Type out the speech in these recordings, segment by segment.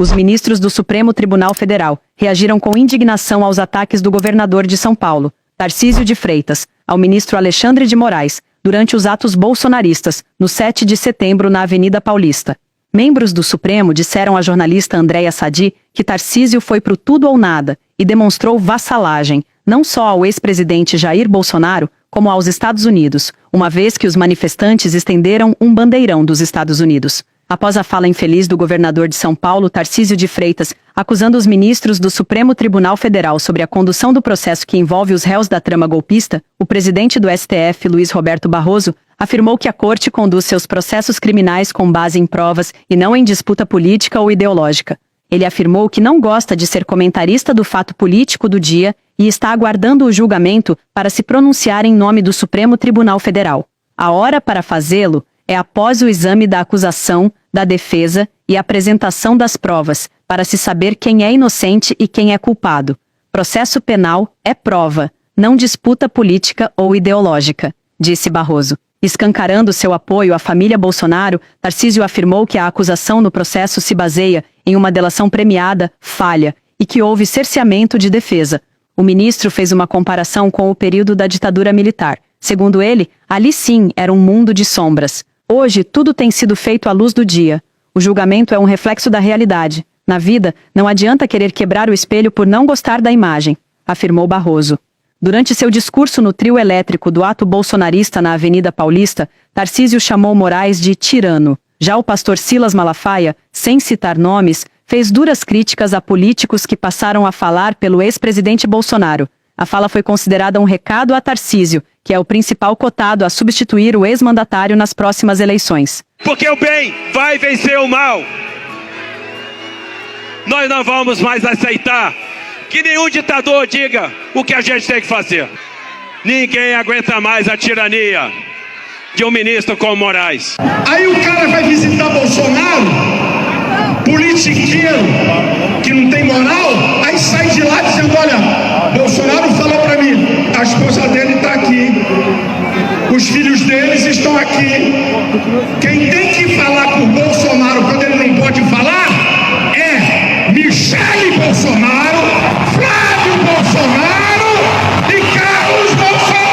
Os ministros do Supremo Tribunal Federal reagiram com indignação aos ataques do governador de São Paulo, Tarcísio de Freitas, ao ministro Alexandre de Moraes, durante os atos bolsonaristas, no 7 de setembro na Avenida Paulista. Membros do Supremo disseram à jornalista Andréa Sadi que Tarcísio foi pro tudo ou nada e demonstrou vassalagem, não só ao ex-presidente Jair Bolsonaro, como aos Estados Unidos, uma vez que os manifestantes estenderam um bandeirão dos Estados Unidos. Após a fala infeliz do governador de São Paulo, Tarcísio de Freitas, acusando os ministros do Supremo Tribunal Federal sobre a condução do processo que envolve os réus da trama golpista, o presidente do STF, Luiz Roberto Barroso, afirmou que a corte conduz seus processos criminais com base em provas e não em disputa política ou ideológica. Ele afirmou que não gosta de ser comentarista do fato político do dia e está aguardando o julgamento para se pronunciar em nome do Supremo Tribunal Federal. A hora para fazê-lo é após o exame da acusação, da defesa e a apresentação das provas, para se saber quem é inocente e quem é culpado. Processo penal é prova, não disputa política ou ideológica, disse Barroso. Escancarando seu apoio à família Bolsonaro, Tarcísio afirmou que a acusação no processo se baseia em uma delação premiada, falha, e que houve cerceamento de defesa. O ministro fez uma comparação com o período da ditadura militar. Segundo ele, ali sim era um mundo de sombras. Hoje, tudo tem sido feito à luz do dia. O julgamento é um reflexo da realidade. Na vida, não adianta querer quebrar o espelho por não gostar da imagem, afirmou Barroso. Durante seu discurso no trio elétrico do ato bolsonarista na Avenida Paulista, Tarcísio chamou Moraes de tirano. Já o pastor Silas Malafaia, sem citar nomes, fez duras críticas a políticos que passaram a falar pelo ex-presidente Bolsonaro. A fala foi considerada um recado a Tarcísio, que é o principal cotado a substituir o ex-mandatário nas próximas eleições. Porque o bem vai vencer o mal. Nós não vamos mais aceitar que nenhum ditador diga o que a gente tem que fazer. Ninguém aguenta mais a tirania de um ministro como Moraes. Aí o cara vai visitar Bolsonaro, politiqueiro, que não tem moral, aí sai de lá dizendo, olha, Bolsonaro falou pra mim, a esposa dele está aqui, os filhos deles estão aqui. Quem tem que falar por Bolsonaro quando ele não pode falar é Michele Bolsonaro, Flávio Bolsonaro e Carlos Bolsonaro.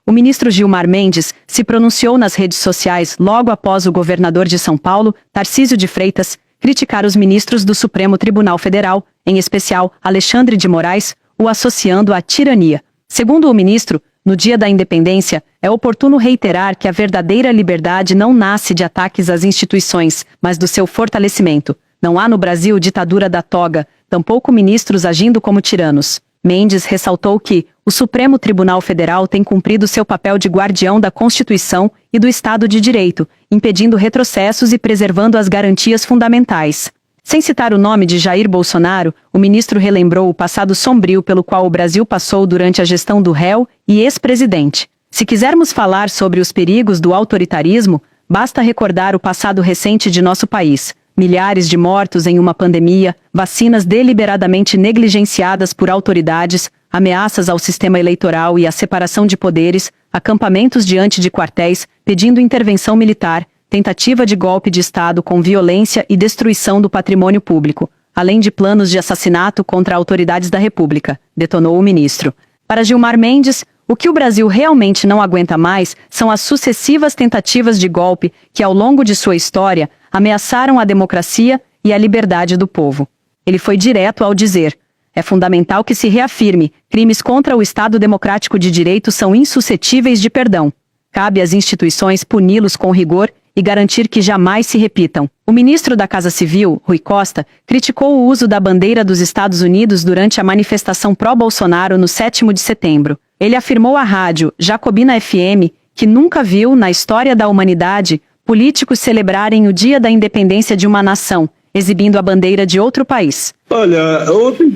O ministro Gilmar Mendes se pronunciou nas redes sociais logo após o governador de São Paulo, Tarcísio de Freitas, criticar os ministros do Supremo Tribunal Federal, em especial Alexandre de Moraes, o associando à tirania. Segundo o ministro, no dia da independência, é oportuno reiterar que a verdadeira liberdade não nasce de ataques às instituições, mas do seu fortalecimento. Não há no Brasil ditadura da toga, tampouco ministros agindo como tiranos. Mendes ressaltou que o Supremo Tribunal Federal tem cumprido seu papel de guardião da Constituição e do Estado de Direito, impedindo retrocessos e preservando as garantias fundamentais. Sem citar o nome de Jair Bolsonaro, o ministro relembrou o passado sombrio pelo qual o Brasil passou durante a gestão do réu e ex-presidente. Se quisermos falar sobre os perigos do autoritarismo, basta recordar o passado recente de nosso país. Milhares de mortos em uma pandemia, vacinas deliberadamente negligenciadas por autoridades, ameaças ao sistema eleitoral e à separação de poderes, acampamentos diante de quartéis, pedindo intervenção militar, tentativa de golpe de Estado com violência e destruição do patrimônio público, além de planos de assassinato contra autoridades da República, detonou o ministro. Para Gilmar Mendes, o que o Brasil realmente não aguenta mais são as sucessivas tentativas de golpe que, ao longo de sua história, ameaçaram a democracia e a liberdade do povo. Ele foi direto ao dizer: é fundamental que se reafirme, crimes contra o Estado Democrático de Direito são insuscetíveis de perdão. Cabe às instituições puni-los com rigor e garantir que jamais se repitam. O ministro da Casa Civil, Rui Costa, criticou o uso da bandeira dos Estados Unidos durante a manifestação pró-Bolsonaro no 7º de setembro. Ele afirmou à rádio Jacobina FM que nunca viu, na história da humanidade, políticos celebrarem o Dia da Independência de uma nação, exibindo a bandeira de outro país. Olha, ontem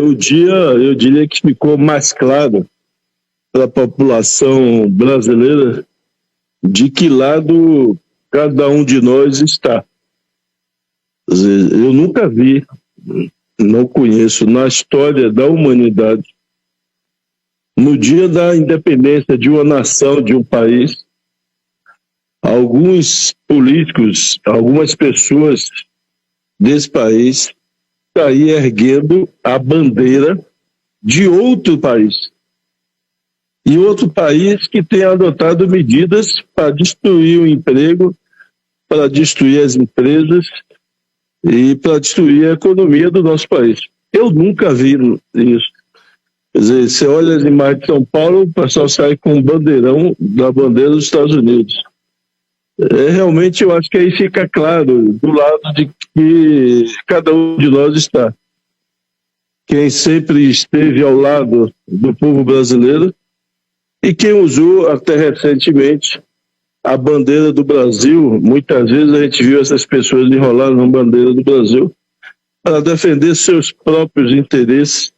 o dia, eu diria que ficou mais claro para a população brasileira de que lado cada um de nós está. Eu nunca vi, não conheço na história da humanidade, no dia da independência de uma nação, de um país, alguns políticos, algumas pessoas desse país está aí erguendo a bandeira de outro país. E outro país que tem adotado medidas para destruir o emprego, para destruir as empresas e para destruir a economia do nosso país. Eu nunca vi isso. Quer dizer, você olha as imagens de São Paulo, o pessoal sai com um bandeirão da bandeira dos Estados Unidos. Realmente eu acho que aí fica claro do lado de que cada um de nós está. Quem sempre esteve ao lado do povo brasileiro e quem usou até recentemente a bandeira do Brasil. Muitas vezes a gente viu essas pessoas enrolando na bandeira do Brasil para defender seus próprios interesses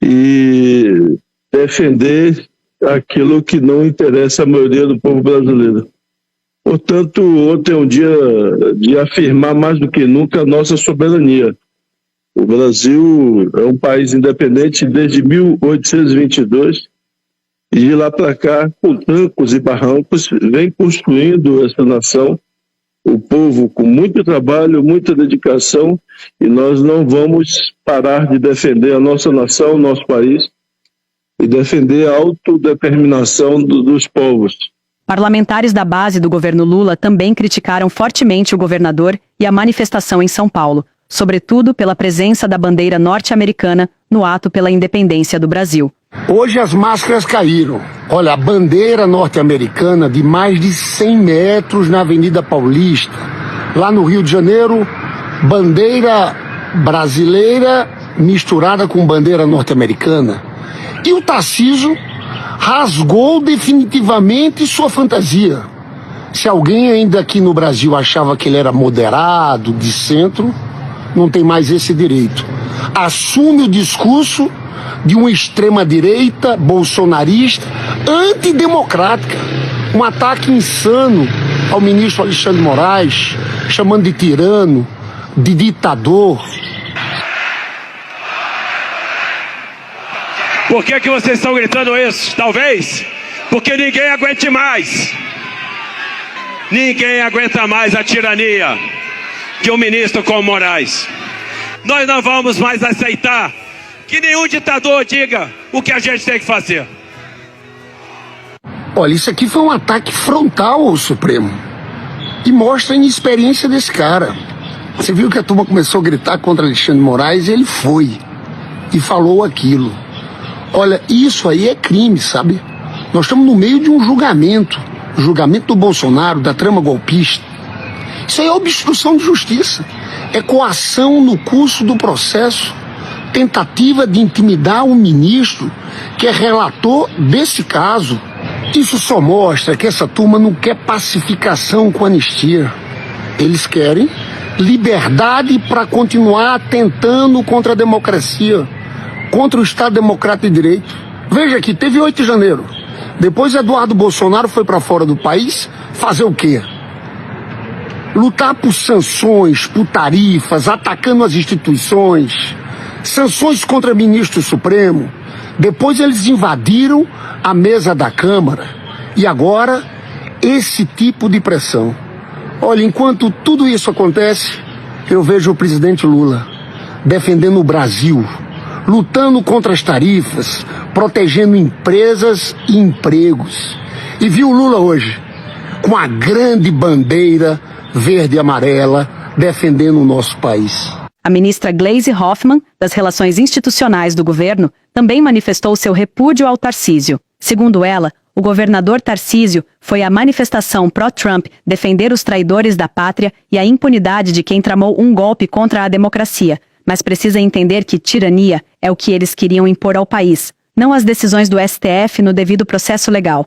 e defender aquilo que não interessa à maioria do povo brasileiro. Portanto, ontem é um dia de afirmar mais do que nunca a nossa soberania. O Brasil é um país independente desde 1822 e de lá para cá, com trancos e barrancos, vem construindo essa nação, o povo com muito trabalho, muita dedicação, e nós não vamos parar de defender a nossa nação, o nosso país, e defender a autodeterminação dos povos. Parlamentares da base do governo Lula também criticaram fortemente o governador e a manifestação em São Paulo, sobretudo pela presença da bandeira norte-americana no ato pela independência do Brasil. Hoje as máscaras caíram. Olha, a bandeira norte-americana de mais de 100 metros na Avenida Paulista. Lá no Rio de Janeiro, bandeira brasileira misturada com bandeira norte-americana. E o Tarcísio rasgou definitivamente sua fantasia. Se alguém ainda aqui no Brasil achava que ele era moderado, de centro, não tem mais esse direito. Assume o discurso de uma extrema-direita bolsonarista antidemocrática. Um ataque insano ao ministro Alexandre de Moraes, chamando de tirano, de ditador. Por que vocês estão gritando isso? Talvez porque ninguém aguente mais. Ninguém aguenta mais a tirania de um ministro como Moraes. Nós não vamos mais aceitar que nenhum ditador diga o que a gente tem que fazer. Olha, isso aqui foi um ataque frontal ao Supremo. E mostra a inexperiência desse cara. Você viu que a turma começou a gritar contra Alexandre de Moraes e ele foi. E falou aquilo. Olha, isso aí é crime, sabe? Nós estamos no meio de um julgamento. Julgamento do Bolsonaro, da trama golpista. Isso aí é obstrução de justiça. É coação no curso do processo. Tentativa de intimidar um ministro que é relator desse caso. Isso só mostra que essa turma não quer pacificação com anistia. Eles querem liberdade para continuar atentando contra a democracia, contra o Estado Democrático de Direito. Veja que teve 8 de janeiro. Depois Eduardo Bolsonaro foi para fora do país fazer o quê? Lutar por sanções, por tarifas, atacando as instituições, sanções contra o ministro Supremo. Depois eles invadiram a mesa da Câmara. E agora, esse tipo de pressão. Olha, enquanto tudo isso acontece, eu vejo o presidente Lula defendendo o Brasil, lutando contra as tarifas, protegendo empresas e empregos. E viu o Lula hoje com a grande bandeira verde e amarela defendendo o nosso país. A ministra Gleisi Hoffmann, das Relações Institucionais do governo, também manifestou seu repúdio ao Tarcísio. Segundo ela, o governador Tarcísio foi à manifestação pró-Trump defender os traidores da pátria e a impunidade de quem tramou um golpe contra a democracia, mas precisa entender que tirania é o que eles queriam impor ao país, não as decisões do STF no devido processo legal.